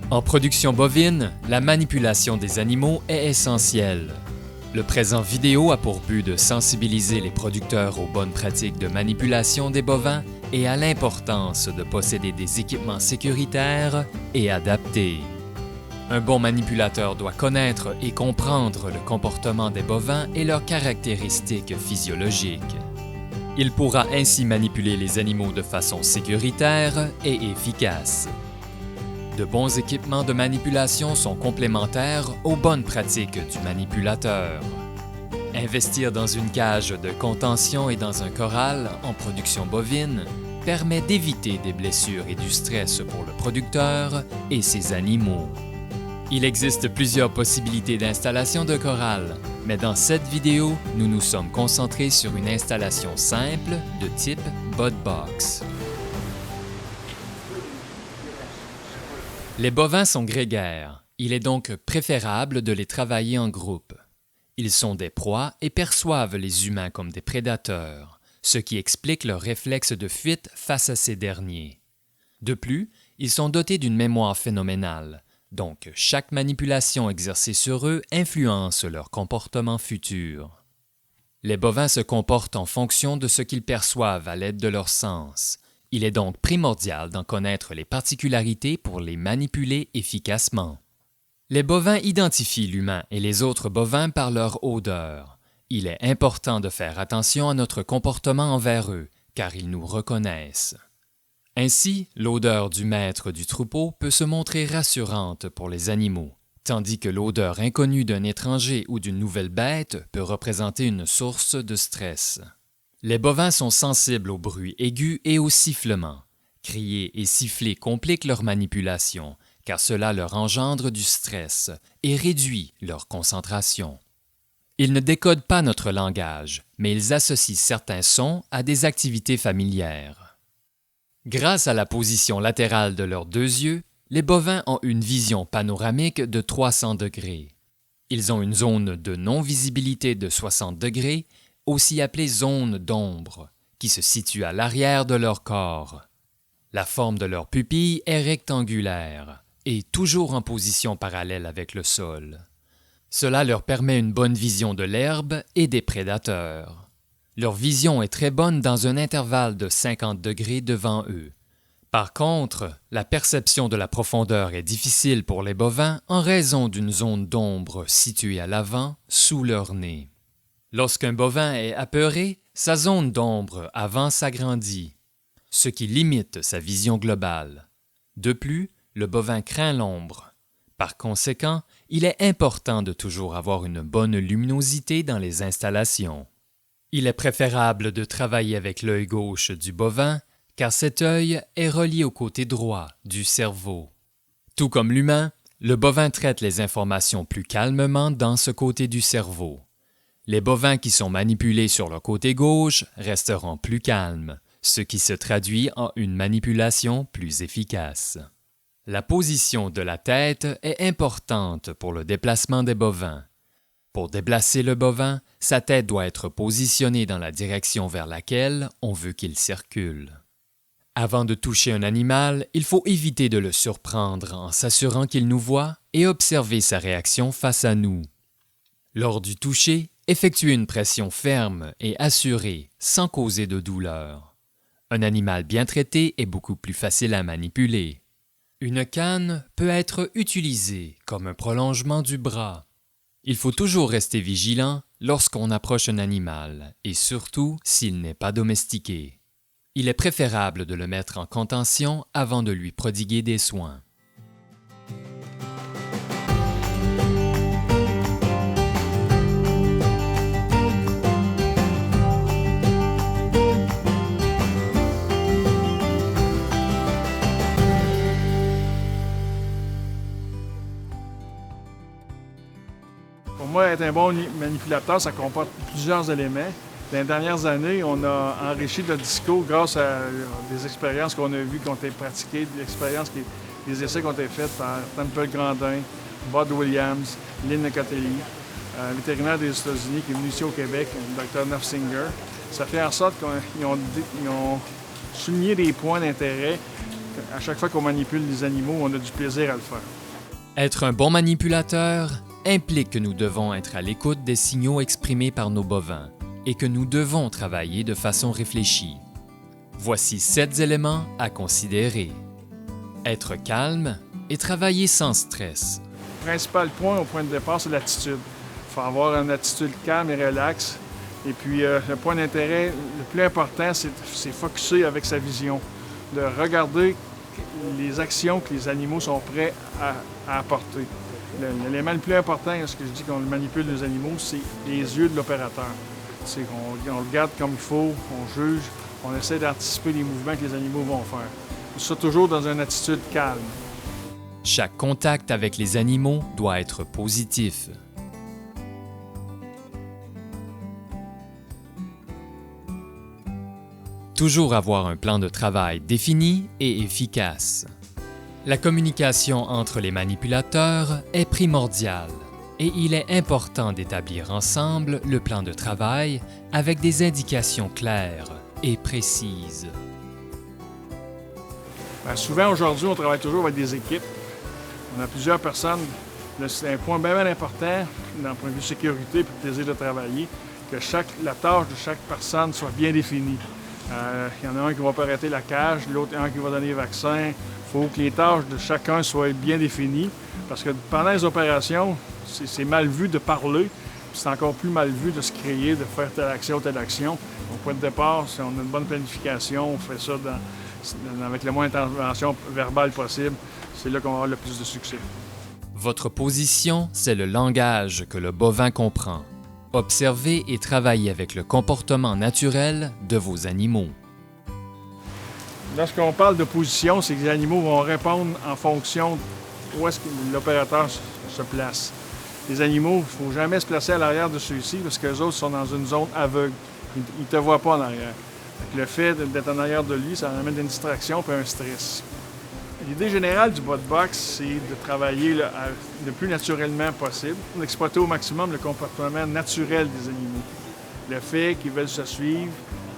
En production bovine, la manipulation des animaux est essentielle. Le présent vidéo a pour but de sensibiliser les producteurs aux bonnes pratiques de manipulation des bovins et à l'importance de posséder des équipements sécuritaires et adaptés. Un bon manipulateur doit connaître et comprendre le comportement des bovins et leurs caractéristiques physiologiques. Il pourra ainsi manipuler les animaux de façon sécuritaire et efficace. De bons équipements de manipulation sont complémentaires aux bonnes pratiques du manipulateur. Investir dans une cage de contention et dans un corral en production bovine permet d'éviter des blessures et du stress pour le producteur et ses animaux. Il existe plusieurs possibilités d'installation de corral, mais dans cette vidéo, nous nous sommes concentrés sur une installation simple de type bud box. Les bovins sont grégaires. Il est donc préférable de les travailler en groupe. Ils sont des proies et perçoivent les humains comme des prédateurs, ce qui explique leur réflexe de fuite face à ces derniers. De plus, ils sont dotés d'une mémoire phénoménale, donc chaque manipulation exercée sur eux influence leur comportement futur. Les bovins se comportent en fonction de ce qu'ils perçoivent à l'aide de leurs sens. Il est donc primordial d'en connaître les particularités pour les manipuler efficacement. Les bovins identifient l'humain et les autres bovins par leur odeur. Il est important de faire attention à notre comportement envers eux, car ils nous reconnaissent. Ainsi, l'odeur du maître du troupeau peut se montrer rassurante pour les animaux, tandis que l'odeur inconnue d'un étranger ou d'une nouvelle bête peut représenter une source de stress. Les bovins sont sensibles aux bruits aigus et aux sifflements. Crier et siffler compliquent leur manipulation, car cela leur engendre du stress et réduit leur concentration. Ils ne décodent pas notre langage, mais ils associent certains sons à des activités familières. Grâce à la position latérale de leurs deux yeux, les bovins ont une vision panoramique de 300 degrés. Ils ont une zone de non-visibilité de 60 degrés, aussi appelée zone d'ombre, qui se situe à l'arrière de leur corps. La forme de leur pupille est rectangulaire et toujours en position parallèle avec le sol. Cela leur permet une bonne vision de l'herbe et des prédateurs. Leur vision est très bonne dans un intervalle de 50 degrés devant eux. Par contre, la perception de la profondeur est difficile pour les bovins en raison d'une zone d'ombre située à l'avant, sous leur nez. Lorsqu'un bovin est apeuré, sa zone d'ombre avant s'agrandit, ce qui limite sa vision globale. De plus, le bovin craint l'ombre. Par conséquent, il est important de toujours avoir une bonne luminosité dans les installations. Il est préférable de travailler avec l'œil gauche du bovin, car cet œil est relié au côté droit du cerveau. Tout comme l'humain, le bovin traite les informations plus calmement dans ce côté du cerveau. Les bovins qui sont manipulés sur le côté gauche resteront plus calmes, ce qui se traduit en une manipulation plus efficace. La position de la tête est importante pour le déplacement des bovins. Pour déplacer le bovin, sa tête doit être positionnée dans la direction vers laquelle on veut qu'il circule. Avant de toucher un animal, il faut éviter de le surprendre en s'assurant qu'il nous voit et observer sa réaction face à nous. Lors du toucher, effectuez une pression ferme et assurée, sans causer de douleur. Un animal bien traité est beaucoup plus facile à manipuler. Une canne peut être utilisée comme un prolongement du bras. Il faut toujours rester vigilant lorsqu'on approche un animal, et surtout s'il n'est pas domestiqué. Il est préférable de le mettre en contention avant de lui prodiguer des soins. Pour moi, être un bon manipulateur, ça comporte plusieurs éléments. Dans les dernières années, on a enrichi le disco grâce à des expériences qu'on a vues, qui ont été pratiquées, des essais qui ont été faits par Temple Grandin, Bud Williams, Lynn Nicatelli, vétérinaire des États-Unis qui est venu ici au Québec, le Dr. Nuffinger. Ça fait en sorte qu'ils ont souligné des points d'intérêt À chaque fois qu'on manipule les animaux, on a du plaisir à le faire. Être un bon manipulateur implique que nous devons être à l'écoute des signaux exprimés par nos bovins et que nous devons travailler de façon réfléchie. Voici 7 éléments à considérer. Être calme et travailler sans stress. Le principal point au point de départ, c'est l'attitude. Il faut avoir une attitude calme et relaxe. Et puis, le point d'intérêt le plus important, c'est focusser avec sa vision, de regarder les actions que les animaux sont prêts à apporter. L'élément le plus important, ce que je dis qu'on manipule les animaux, c'est les yeux de l'opérateur. On le regarde comme il faut, on juge, on essaie d'anticiper les mouvements que les animaux vont faire. Tout ça toujours dans une attitude calme. Chaque contact avec les animaux doit être positif. Toujours avoir un plan de travail défini et efficace. La communication entre les manipulateurs est primordiale et il est important d'établir ensemble le plan de travail avec des indications claires et précises. Bien, souvent, aujourd'hui, on travaille toujours avec des équipes. On a plusieurs personnes. C'est un point bien important, d'un point de vue sécurité et plaisir de travailler, que la tâche de chaque personne soit bien définie. Il y en a un qui va arrêter la cage, l'autre un qui va donner les vaccins. Il faut que les tâches de chacun soient bien définies, parce que pendant les opérations, c'est mal vu de parler, puis c'est encore plus mal vu de se créer, de faire telle action, telle action. Au point de départ, si on a une bonne planification, on fait ça avec le moins d'intervention verbale possible, c'est là qu'on va avoir le plus de succès. Votre position, c'est le langage que le bovin comprend. Observez et travaillez avec le comportement naturel de vos animaux. Lorsqu'on parle de position, c'est que les animaux vont répondre en fonction où est-ce que l'opérateur se place. Les animaux, il ne faut jamais se placer à l'arrière de ceux-ci parce que les autres sont dans une zone aveugle. Ils ne te voient pas en arrière. Le fait d'être en arrière de lui, ça amène une distraction et un stress. L'idée générale du bot box, c'est de travailler le plus naturellement possible, d'exploiter au maximum le comportement naturel des animaux. Le fait qu'ils veulent se suivre,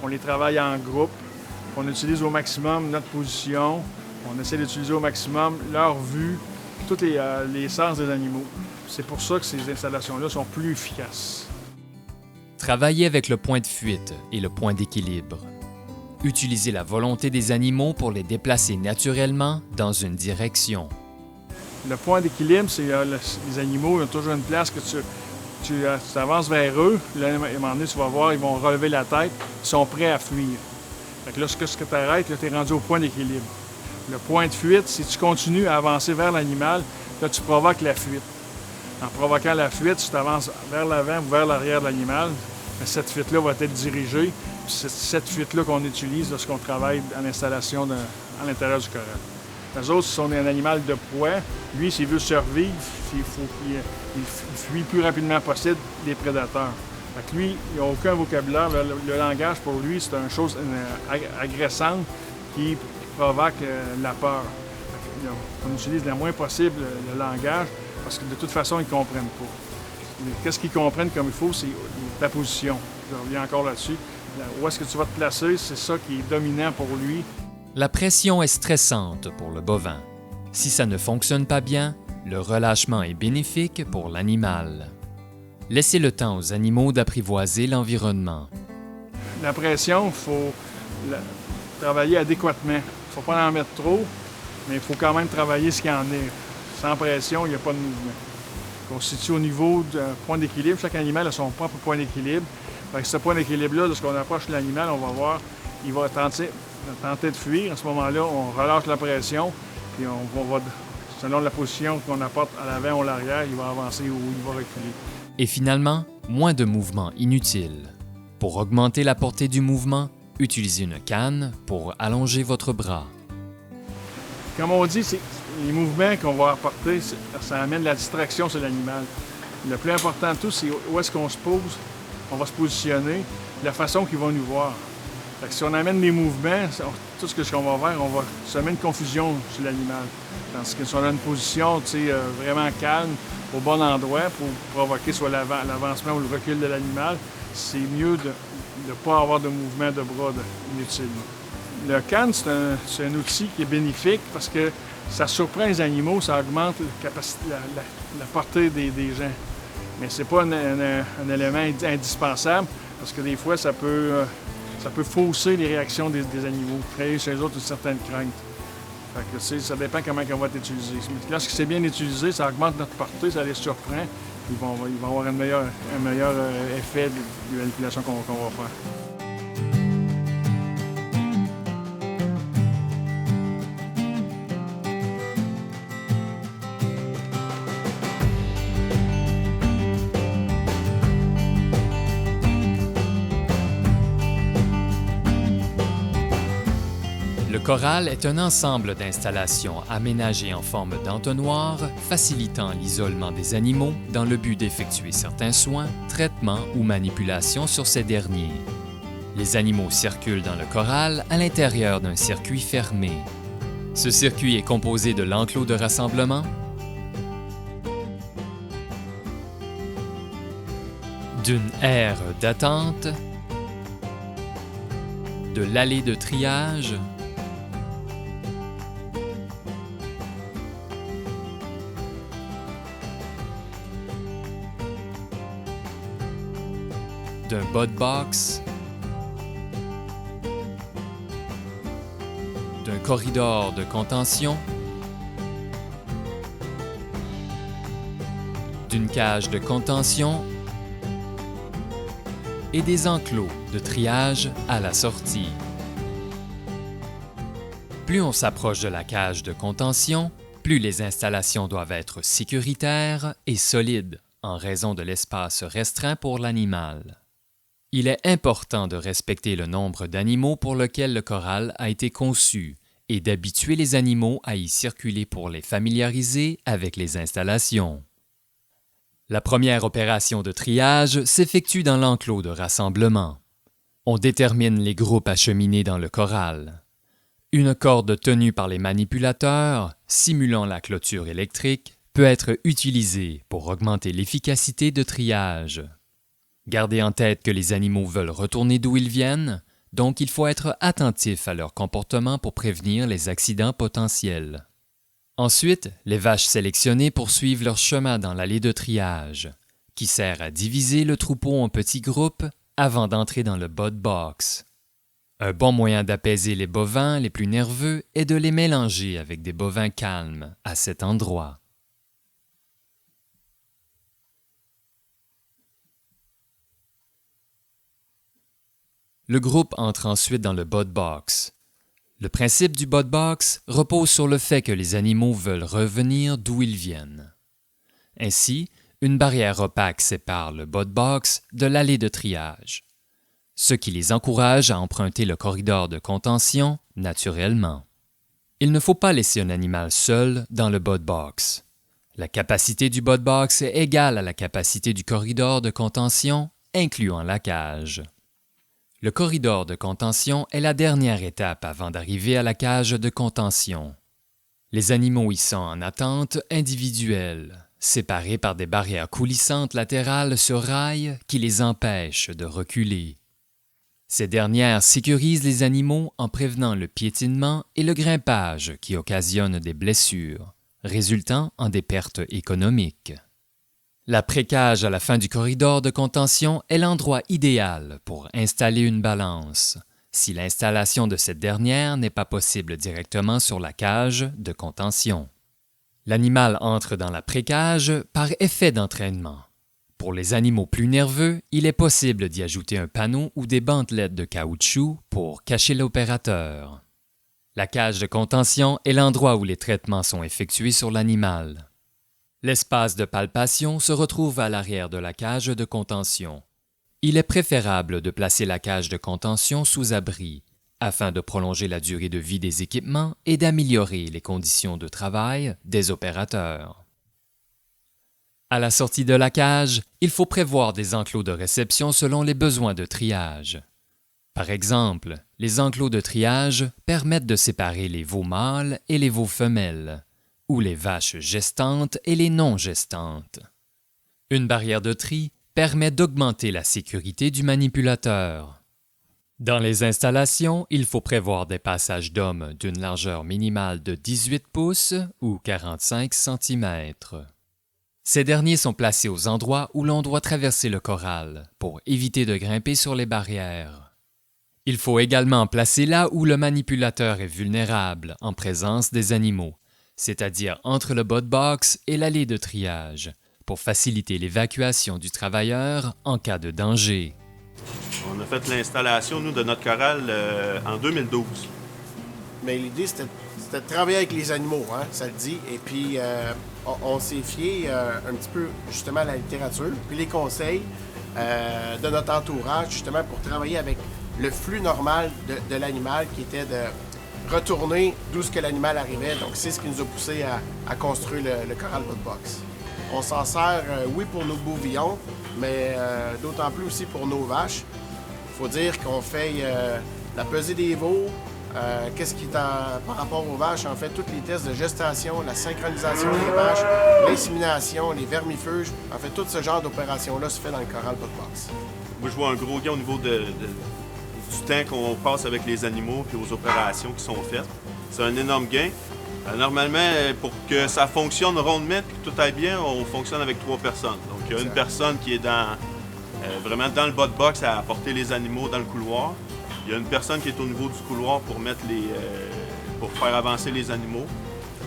on les travaille en groupe, on utilise au maximum notre position, on essaie d'utiliser au maximum leur vue, tous les sens des animaux. C'est pour ça que ces installations-là sont plus efficaces. Travaillez avec le point de fuite et le point d'équilibre. Utilisez la volonté des animaux pour les déplacer naturellement dans une direction. Le point d'équilibre, c'est les animaux, ils ont toujours une place que tu avances vers eux. Là, à un moment donné, tu vas voir, ils vont relever la tête, ils sont prêts à fuir. Fait que lorsque tu arrêtes, tu es rendu au point d'équilibre. Le point de fuite, si tu continues à avancer vers l'animal, là, tu provoques la fuite. En provoquant la fuite, tu t'avances vers l'avant ou vers l'arrière de l'animal. Cette fuite-là va être dirigée. C'est cette fuite-là qu'on utilise lorsqu'on travaille à l'installation à l'intérieur du corral. Les autres, ce sont un animal de proie. Lui, s'il veut survivre, il fuit le plus rapidement possible des prédateurs. Fait que lui, il n'a aucun vocabulaire. Le langage, pour lui, c'est une chose agressante qui provoque la peur. On utilise le moins possible le langage parce que de toute façon, ils ne comprennent pas. Qu'est-ce qu'ils comprennent comme il faut, c'est ta position. Je reviens encore là-dessus. Où est-ce que tu vas te placer, c'est ça qui est dominant pour lui. La pression est stressante pour le bovin. Si ça ne fonctionne pas bien, le relâchement est bénéfique pour l'animal. Laissez le temps aux animaux d'apprivoiser l'environnement. La pression, il faut travailler adéquatement. Il ne faut pas en mettre trop, mais il faut quand même travailler ce qu'il y en est. Sans pression, il n'y a pas de mouvement. On se situe au niveau d'un point d'équilibre. Chaque animal a son propre point d'équilibre. Avec ce point d'équilibre-là, lorsqu'on approche de l'animal, on va voir, il va tenter de fuir. À ce moment-là, on relâche la pression, puis on va, selon la position qu'on apporte à l'avant ou à l'arrière, il va avancer ou il va reculer. Et finalement, moins de mouvements inutiles. Pour augmenter la portée du mouvement, utilisez une canne pour allonger votre bras. Comme on dit, les mouvements qu'on va apporter, ça amène la distraction sur l'animal. Le plus important de tout, c'est où est-ce qu'on se pose. On va se positionner, la façon qu'ils vont nous voir. Fait que si on amène des mouvements, tout ce qu'on va faire, on va semer une confusion sur l'animal. Tandis que si on a une position vraiment calme, au bon endroit pour provoquer soit l'avancement ou le recul de l'animal, c'est mieux de ne pas avoir de mouvement de bras inutile. Le CAN, c'est un outil qui est bénéfique parce que ça surprend les animaux, ça augmente la portée des gens. Mais c'est pas un élément indispensable parce que des fois, ça peut fausser les réactions des animaux, créer chez eux autres une certaine crainte. Fait que, ça dépend comment on va être utilisé. Lorsque c'est bien utilisé, ça augmente notre portée, ça les surprend. Ils vont avoir un meilleur effet de manipulation qu'on va faire. Le corral est un ensemble d'installations aménagées en forme d'entonnoir, facilitant l'isolement des animaux dans le but d'effectuer certains soins, traitements ou manipulations sur ces derniers. Les animaux circulent dans le corral à l'intérieur d'un circuit fermé. Ce circuit est composé de l'enclos de rassemblement, d'une aire d'attente, de l'allée de triage, d'un bud box, d'un corridor de contention, d'une cage de contention et des enclos de triage à la sortie. Plus on s'approche de la cage de contention, plus les installations doivent être sécuritaires et solides en raison de l'espace restreint pour l'animal. Il est important de respecter le nombre d'animaux pour lequel le corral a été conçu et d'habituer les animaux à y circuler pour les familiariser avec les installations. La première opération de triage s'effectue dans l'enclos de rassemblement. On détermine les groupes acheminés dans le corral. Une corde tenue par les manipulateurs, simulant la clôture électrique, peut être utilisée pour augmenter l'efficacité de triage. Gardez en tête que les animaux veulent retourner d'où ils viennent, donc il faut être attentif à leur comportement pour prévenir les accidents potentiels. Ensuite, les vaches sélectionnées poursuivent leur chemin dans l'allée de triage, qui sert à diviser le troupeau en petits groupes avant d'entrer dans le bud box. Un bon moyen d'apaiser les bovins les plus nerveux est de les mélanger avec des bovins calmes à cet endroit. Le groupe entre ensuite dans le bud box. Le principe du bud box repose sur le fait que les animaux veulent revenir d'où ils viennent. Ainsi, une barrière opaque sépare le bud box de l'allée de triage, ce qui les encourage à emprunter le corridor de contention naturellement. Il ne faut pas laisser un animal seul dans le bud box. La capacité du bud box est égale à la capacité du corridor de contention, incluant la cage. Le corridor de contention est la dernière étape avant d'arriver à la cage de contention. Les animaux y sont en attente individuelle, séparés par des barrières coulissantes latérales sur rails qui les empêchent de reculer. Ces dernières sécurisent les animaux en prévenant le piétinement et le grimpage qui occasionnent des blessures, résultant en des pertes économiques. La pré-cage à la fin du corridor de contention est l'endroit idéal pour installer une balance, si l'installation de cette dernière n'est pas possible directement sur la cage de contention. L'animal entre dans la pré-cage par effet d'entraînement. Pour les animaux plus nerveux, il est possible d'y ajouter un panneau ou des bandelettes de caoutchouc pour cacher l'opérateur. La cage de contention est l'endroit où les traitements sont effectués sur l'animal. L'espace de palpation se retrouve à l'arrière de la cage de contention. Il est préférable de placer la cage de contention sous abri, afin de prolonger la durée de vie des équipements et d'améliorer les conditions de travail des opérateurs. À la sortie de la cage, il faut prévoir des enclos de réception selon les besoins de triage. Par exemple, les enclos de triage permettent de séparer les veaux mâles et les veaux femelles, ou les vaches gestantes et les non gestantes. Une barrière de tri permet d'augmenter la sécurité du manipulateur. Dans les installations, il faut prévoir des passages d'hommes d'une largeur minimale de 18 pouces ou 45 cm. Ces derniers sont placés aux endroits où l'on doit traverser le corral pour éviter de grimper sur les barrières. Il faut également placer là où le manipulateur est vulnérable en présence des animaux, c'est-à-dire entre le bot box et l'allée de triage, pour faciliter l'évacuation du travailleur en cas de danger. On a fait l'installation, nous, de notre corral en 2012. Mais l'idée, c'était de travailler avec les animaux, hein, ça le dit. Et puis, on s'est fié un petit peu, justement, à la littérature, puis les conseils de notre entourage, justement, pour travailler avec le flux normal de l'animal, qui était de retourner d'où ce que l'animal arrivait. Donc, c'est ce qui nous a poussé à construire le corral bot box. On s'en sert, oui, pour nos bouvillons, mais d'autant plus aussi pour nos vaches. Il faut dire qu'on fait la pesée des veaux, qu'est-ce qui est par rapport aux vaches, en fait, tous les tests de gestation, la synchronisation des vaches, l'insémination, les vermifuges, en fait, tout ce genre d'opérations-là se fait dans le corral bot box. Moi, je vois un gros gain au niveau du temps qu'on passe avec les animaux et aux opérations qui sont faites. C'est un énorme gain. Normalement, pour que ça fonctionne rondement et que tout aille bien, on fonctionne avec 3 personnes. Donc, il y a une personne qui est vraiment dans le bot box à apporter les animaux dans le couloir. Il y a une personne qui est au niveau du couloir pour pour faire avancer les animaux.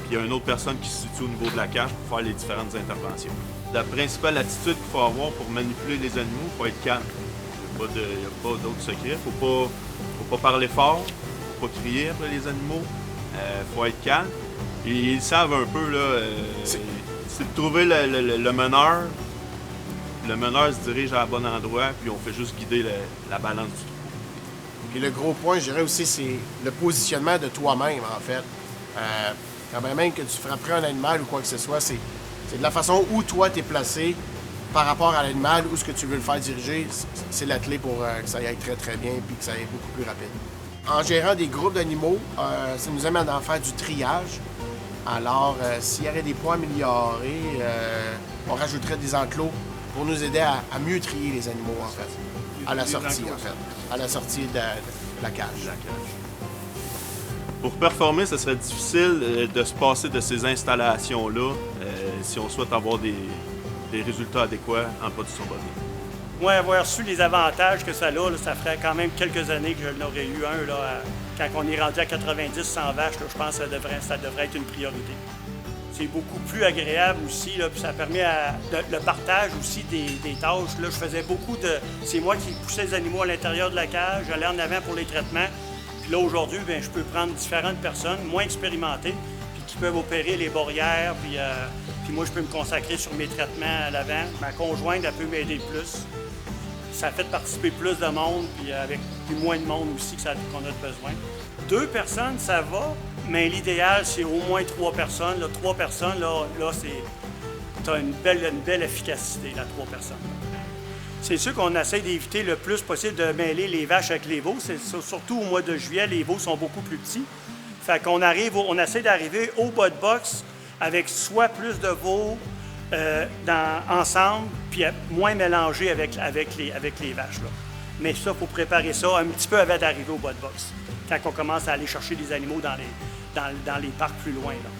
Puis il y a une autre personne qui se situe au niveau de la cage pour faire les différentes interventions. La principale attitude qu'il faut avoir pour manipuler les animaux, il faut être calme. Il n'y a pas d'autre secret. Il ne faut pas parler fort, il ne faut pas crier après les animaux. Il faut être calme. Et ils savent un peu, là, c'est de trouver le meneur. Le meneur se dirige à la bon endroit, puis on fait juste guider la balance du troupeau. Puis le gros point, je dirais aussi, c'est le positionnement de toi-même, en fait. Quand même que tu frapperais un animal ou quoi que ce soit, c'est de la façon où toi, tu es placé par rapport à l'animal, où ce que tu veux le faire diriger, c'est la clé pour que ça aille très, très bien, puis que ça aille beaucoup plus rapide. En gérant des groupes d'animaux, ça nous amène à faire du triage. Alors, s'il y avait des points améliorés, on rajouterait des enclos pour nous aider à mieux trier les animaux, en fait. À la sortie, en fait. À la sortie de la cage. Pour performer, ce serait difficile de se passer de ces installations-là si on souhaite avoir des résultats adéquats en production bovine. Moi, avoir su les avantages que ça a, là, ça ferait quand même quelques années que je n'aurais eu un. Là, quand on est rendu à 90-100 vaches, là, je pense que ça devrait être une priorité. C'est beaucoup plus agréable aussi, là, puis ça permet le partage aussi des tâches. Là, je faisais beaucoup de... C'est moi qui poussais les animaux à l'intérieur de la cage, j'allais en avant pour les traitements. Puis là, aujourd'hui, bien, je peux prendre différentes personnes moins expérimentées, puis qui peuvent opérer les barrières, puis moi, je peux me consacrer sur mes traitements à l'avant. Ma conjointe, elle peut m'aider le plus. Ça fait participer plus de monde, puis moins de monde aussi qu'on a besoin. 2 personnes, ça va, mais l'idéal, c'est au moins 3 personnes. Là, 3 personnes, là tu as une belle efficacité, là, 3 personnes. C'est sûr qu'on essaie d'éviter le plus possible de mêler les vaches avec les veaux. Surtout au mois de juillet, les veaux sont beaucoup plus petits. Fait qu'on essaie d'arriver au bot box avec soit plus de veaux ensemble, puis moins mélangés avec les vaches. Là. Mais ça, il faut préparer ça un petit peu avant d'arriver au bot box, quand on commence à aller chercher des animaux dans les parcs plus loin. Là.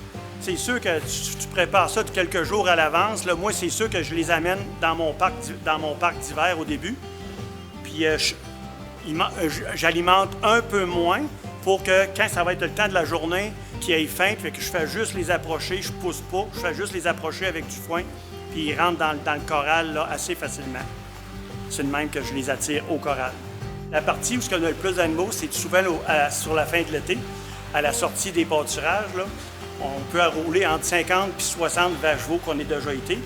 C'est sûr que tu prépares ça de quelques jours à l'avance. Là. Moi, c'est sûr que je les amène dans mon parc d'hiver au début. Puis j'alimente un peu moins pour que quand ça va être le temps de la journée, qu'ils aient faim, fait que je fais juste les approcher, je pousse pas, je fais juste les approcher avec du foin, puis ils rentrent dans le corral là, assez facilement. C'est de même que je les attire au corral. La partie où on a le plus d'animaux, c'est souvent sur la fin de l'été, à la sortie des pâturages. Là. On peut rouler entre 50 et 60 vaches-veaux qu'on a déjà été.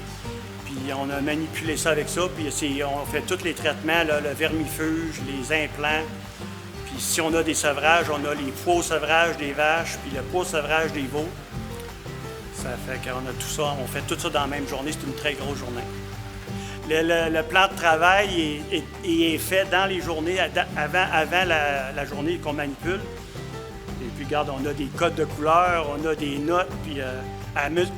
Puis on a manipulé ça avec ça, puis on fait tous les traitements, là, le vermifuge, les implants. Puis si on a des sevrages, on a les poids au sevrage des vaches, puis le poids au sevrage des veaux. Ça fait qu'on a tout ça, on fait tout ça dans la même journée, c'est une très grosse journée. Le plan de travail est fait dans les journées, avant la journée qu'on manipule. Et puis, regarde, on a des codes de couleurs, on a des notes, puis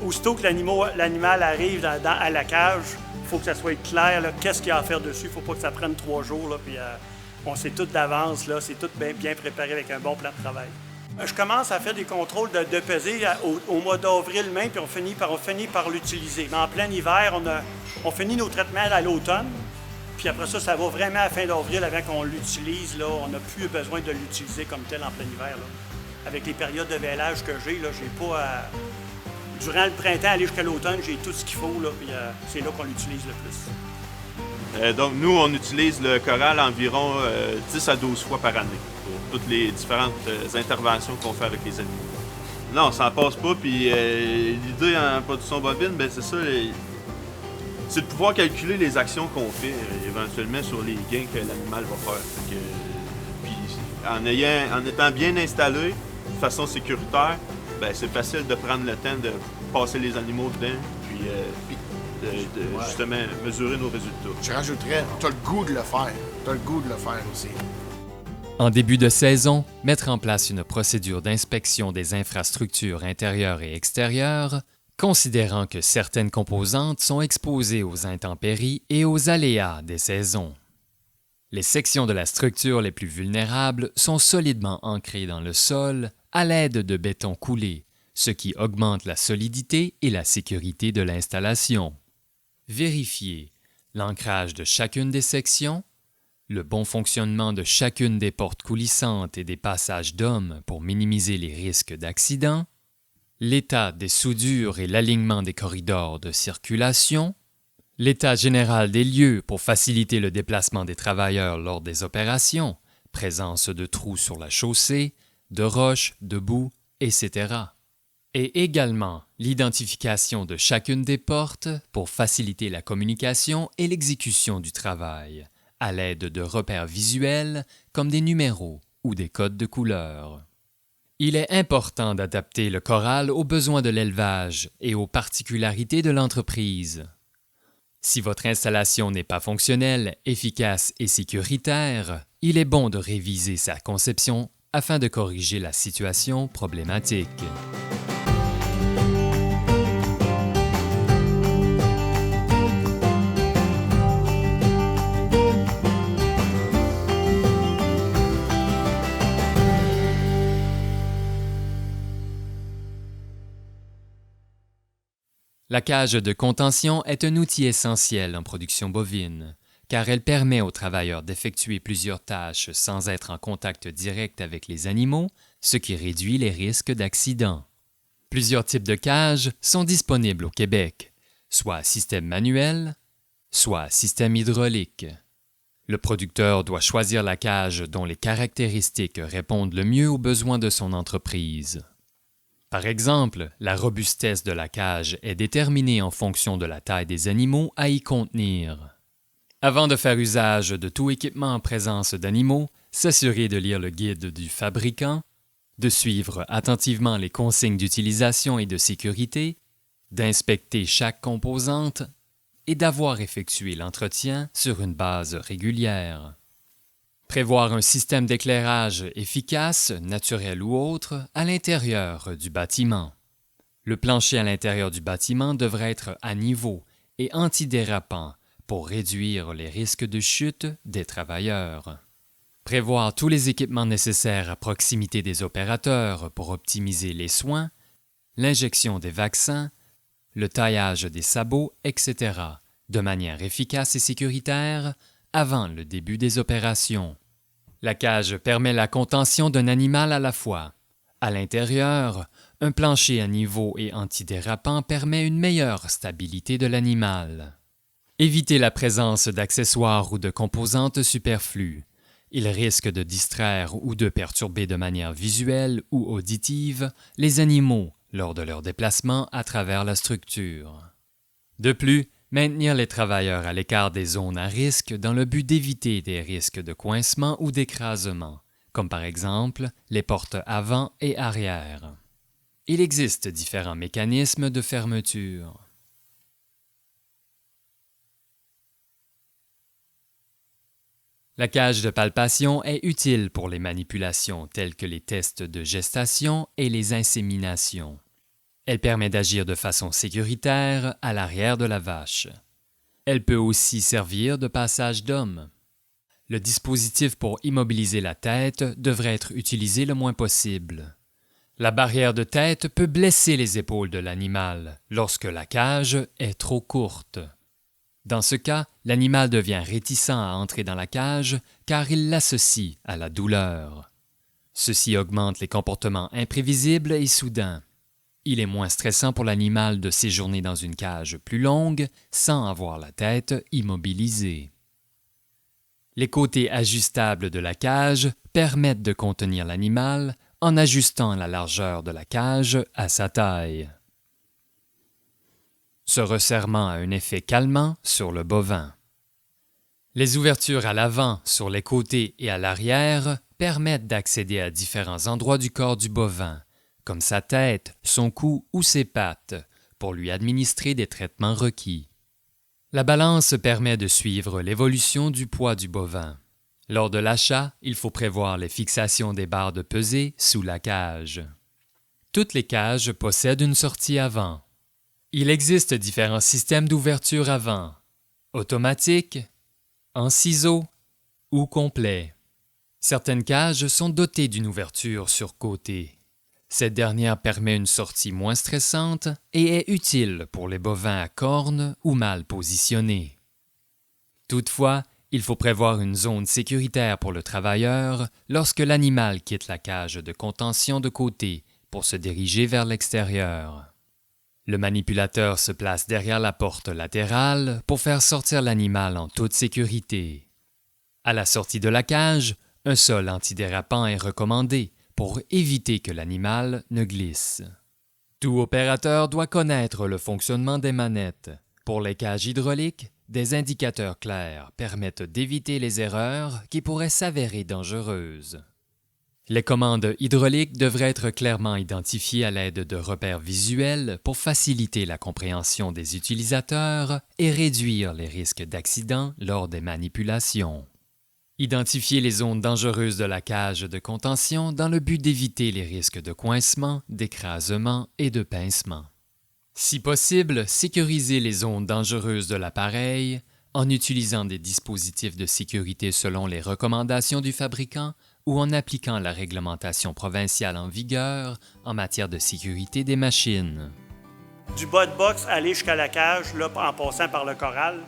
aussitôt que l'animal arrive à la cage, il faut que ça soit clair, qu'est-ce qu'il y a à faire dessus. Il ne faut pas que ça prenne 3 jours, là, puis On sait tout d'avance, là, c'est tout bien préparé avec un bon plan de travail. Je commence à faire des contrôles de pesée au mois d'avril même, puis on finit par l'utiliser. Mais en plein hiver, on finit nos traitements à l'automne, puis après ça va vraiment à la fin d'avril avant qu'on l'utilise. Là, on n'a plus besoin de l'utiliser comme tel en plein hiver. Là. Avec les périodes de vêlage que j'ai pas à... Durant le printemps, aller jusqu'à l'automne, j'ai tout ce qu'il faut, là, puis c'est là qu'on l'utilise le plus. Donc, nous, on utilise le Coral environ 10 à 12 fois par année pour toutes les différentes interventions qu'on fait avec les animaux. Non, ça n'en passe pas, puis l'idée en production bovine, ben c'est ça, c'est de pouvoir calculer les actions qu'on fait éventuellement sur les gains que l'animal va faire. Puis en étant bien installé, de façon sécuritaire, ben c'est facile de prendre le temps de passer les animaux dedans, puis justement mesurer nos résultats. Je rajouterais, t'as le goût de le faire. T'as le goût de le faire aussi. En début de saison, mettre en place une procédure d'inspection des infrastructures intérieures et extérieures, considérant que certaines composantes sont exposées aux intempéries et aux aléas des saisons. Les sections de la structure les plus vulnérables sont solidement ancrées dans le sol à l'aide de béton coulé, ce qui augmente la solidité et la sécurité de l'installation. Vérifiez l'ancrage de chacune des sections, le bon fonctionnement de chacune des portes coulissantes et des passages d'hommes pour minimiser les risques d'accident, l'état des soudures et l'alignement des corridors de circulation, l'état général des lieux pour faciliter le déplacement des travailleurs lors des opérations, présence de trous sur la chaussée, de roches, de boue, etc. Et également l'identification de chacune des portes pour faciliter la communication et l'exécution du travail, à l'aide de repères visuels comme des numéros ou des codes de couleurs. Il est important d'adapter le Coral aux besoins de l'élevage et aux particularités de l'entreprise. Si votre installation n'est pas fonctionnelle, efficace et sécuritaire, il est bon de réviser sa conception afin de corriger la situation problématique. La cage de contention est un outil essentiel en production bovine, car elle permet aux travailleurs d'effectuer plusieurs tâches sans être en contact direct avec les animaux, ce qui réduit les risques d'accident. Plusieurs types de cages sont disponibles au Québec, soit système manuel, soit système hydraulique. Le producteur doit choisir la cage dont les caractéristiques répondent le mieux aux besoins de son entreprise. Par exemple, la robustesse de la cage est déterminée en fonction de la taille des animaux à y contenir. Avant de faire usage de tout équipement en présence d'animaux, s'assurer de lire le guide du fabricant, de suivre attentivement les consignes d'utilisation et de sécurité, d'inspecter chaque composante et d'avoir effectué l'entretien sur une base régulière. Prévoir un système d'éclairage efficace, naturel ou autre, à l'intérieur du bâtiment. Le plancher à l'intérieur du bâtiment devrait être à niveau et antidérapant pour réduire les risques de chute des travailleurs. Prévoir tous les équipements nécessaires à proximité des opérateurs pour optimiser les soins, l'injection des vaccins, le taillage des sabots, etc., de manière efficace et sécuritaire avant le début des opérations. La cage permet la contention d'un animal à la fois. À l'intérieur, un plancher à niveau et antidérapant permet une meilleure stabilité de l'animal. Évitez la présence d'accessoires ou de composantes superflues. Ils risquent de distraire ou de perturber de manière visuelle ou auditive les animaux lors de leur déplacement à travers la structure. De plus, maintenir les travailleurs à l'écart des zones à risque dans le but d'éviter des risques de coincement ou d'écrasement, comme par exemple les portes avant et arrière. Il existe différents mécanismes de fermeture. La cage de palpation est utile pour les manipulations telles que les tests de gestation et les inséminations. Elle permet d'agir de façon sécuritaire à l'arrière de la vache. Elle peut aussi servir de passage d'homme. Le dispositif pour immobiliser la tête devrait être utilisé le moins possible. La barrière de tête peut blesser les épaules de l'animal lorsque la cage est trop courte. Dans ce cas, l'animal devient réticent à entrer dans la cage car il l'associe à la douleur. Ceci augmente les comportements imprévisibles et soudains. Il est moins stressant pour l'animal de séjourner dans une cage plus longue sans avoir la tête immobilisée. Les côtés ajustables de la cage permettent de contenir l'animal en ajustant la largeur de la cage à sa taille. Ce resserrement a un effet calmant sur le bovin. Les ouvertures à l'avant, sur les côtés et à l'arrière permettent d'accéder à différents endroits du corps du bovin, comme sa tête, son cou ou ses pattes, pour lui administrer des traitements requis. La balance permet de suivre l'évolution du poids du bovin. Lors de l'achat, il faut prévoir les fixations des barres de pesée sous la cage. Toutes les cages possèdent une sortie avant. Il existe différents systèmes d'ouverture avant, automatique, en ciseaux ou complet. Certaines cages sont dotées d'une ouverture sur côté. Cette dernière permet une sortie moins stressante et est utile pour les bovins à cornes ou mal positionnés. Toutefois, il faut prévoir une zone sécuritaire pour le travailleur lorsque l'animal quitte la cage de contention de côté pour se diriger vers l'extérieur. Le manipulateur se place derrière la porte latérale pour faire sortir l'animal en toute sécurité. À la sortie de la cage, un sol antidérapant est recommandé pour éviter que l'animal ne glisse. Tout opérateur doit connaître le fonctionnement des manettes. Pour les cages hydrauliques, des indicateurs clairs permettent d'éviter les erreurs qui pourraient s'avérer dangereuses. Les commandes hydrauliques devraient être clairement identifiées à l'aide de repères visuels pour faciliter la compréhension des utilisateurs et réduire les risques d'accident lors des manipulations. Identifier les zones dangereuses de la cage de contention dans le but d'éviter les risques de coincement, d'écrasement et de pincement. Si possible, sécuriser les zones dangereuses de l'appareil en utilisant des dispositifs de sécurité selon les recommandations du fabricant ou en appliquant la réglementation provinciale en vigueur en matière de sécurité des machines. Du bas de box, aller jusqu'à la cage, là, en passant par le corral.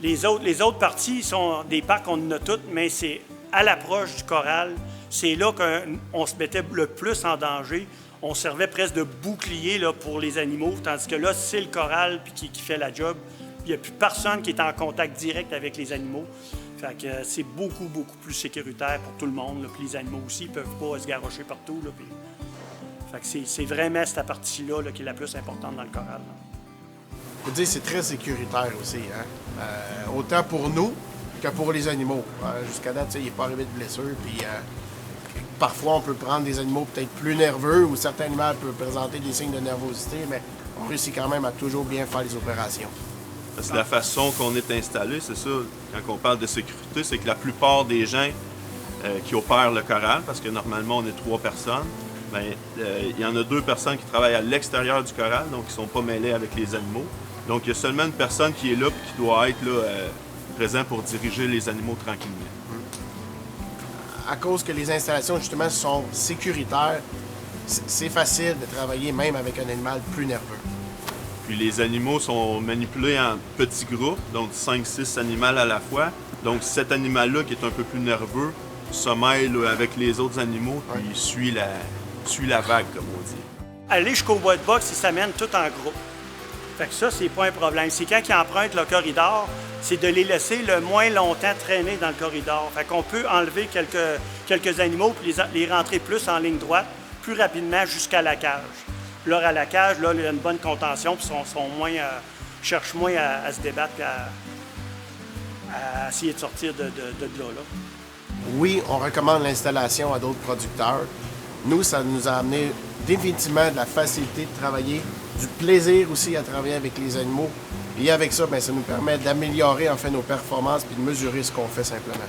Les autres parties sont des parcs, on en a toutes, mais c'est à l'approche du corral. C'est là qu'on se mettait le plus en danger. On servait presque de bouclier là, pour les animaux, tandis que là, c'est le corral qui fait la job. Il n'y a plus personne qui est en contact direct avec les animaux. Fait que c'est beaucoup, beaucoup plus sécuritaire pour tout le monde. Là. Puis les animaux aussi ne peuvent pas se garrocher partout. Là, puis... Fait que c'est vraiment cette partie-là là, qui est la plus importante dans le corral. Je veux dire, c'est très sécuritaire aussi. Hein? Autant pour nous que pour les animaux. Jusqu'à date, il n'est pas arrivé de blessure. Puis, parfois, on peut prendre des animaux peut-être plus nerveux ou certains animaux peuvent présenter des signes de nervosité, mais on réussit quand même à toujours bien faire les opérations. Parce que la façon qu'on est installé, c'est ça, quand on parle de sécurité, c'est que la plupart des gens qui opèrent le corral, parce que normalement on est 3 personnes, bien, il y en a 2 personnes qui travaillent à l'extérieur du corral, donc qui ne sont pas mêlés avec les animaux. Donc il y a seulement une personne qui est là et qui doit être là, présent pour diriger les animaux tranquillement. À cause que les installations, justement, sont sécuritaires, c'est facile de travailler même avec un animal plus nerveux. Puis les animaux sont manipulés en petits groupes, donc 5-6 animaux à la fois. Donc cet animal-là, qui est un peu plus nerveux, se mêle avec les autres animaux, puis suit la vague, comme on dit. Aller jusqu'au bois de box, ils s'amènent tout en groupe. Fait que ça, c'est pas un problème. C'est quand ils empruntent le corridor, c'est de les laisser le moins longtemps traîner dans le corridor. Fait qu'on peut enlever quelques animaux puis les rentrer plus en ligne droite, plus rapidement jusqu'à la cage. Là, à la cage, là, il y a une bonne contention, puis cherchent moins à se débattre et à essayer de sortir de là. Oui, on recommande l'installation à d'autres producteurs. Nous, ça nous a amené définitivement de la facilité de travailler, du plaisir aussi à travailler avec les animaux. Et avec ça, bien, ça nous permet d'améliorer en fait nos performances puis de mesurer ce qu'on fait simplement.